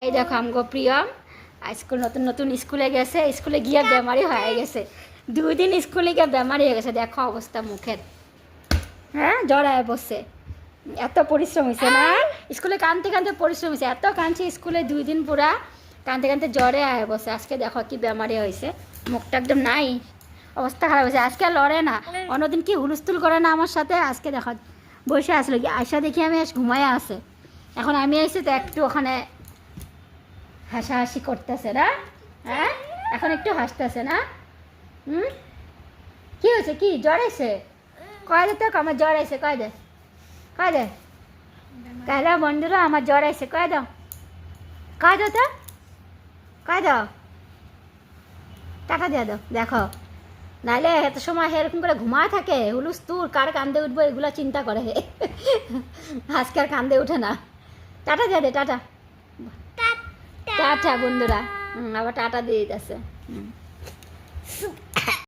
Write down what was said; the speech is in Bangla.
এই দেখো আমগো প্রিয়ম স্কুল নতুন নতুন স্কুলে গেছে, স্কুলে গিয়ে বেমারি হয়ে গেছে। 2 দিন স্কুলে গিয়ে বেমারি হয়ে গেছে। দেখো অবস্থা মুখের, হ্যাঁ জড়ায় বসছে। এত পরিশ্রম হয়েছে না স্কুলে, কানতে কানতে পরিশ্রম হয়েছে, এত কাঁদছে স্কুলে 2 দিন পুরা কানতে কানতে জ্বরে আয় বসে। আজকে দেখো কি বেমারি হয়েছে, মুখটা একদম নাই, অবস্থা খারাপ হয়েছে। আজকে আর লড়ে না, অন্যদিন কি হুলস্থুল করে না আমার সাথে, আজকে দেখো বসে আসলো কি আয়সা দেখি আমি ঘুমায় আছে। এখন আমি এসে তো একটু ওখানে হাসাহাসি করতেছে না, হ্যাঁ এখন একটু হাসতেছে না। কি হয়েছে, কি জ্বর এসে কয় দে, তো আমার জ্বর এসে কয় দে, কয় দে তাহলে বন্ধুরা আমার জ্বর এসে কয় দাও, কয় দাও তো, কয় দাও, টাকা দিয়ে দাও। দেখো নাইলে এত সময় এরকম করে ঘুমা থাকে, হুলুস্থুল কার কান্দে উঠবো এগুলো চিন্তা করে। আজকে আর কান্দে উঠে না। টাটা দিয়ে দে, টাটা টাটা বন্ধুরা। আবার টাটা দিয়ে দিতেছে।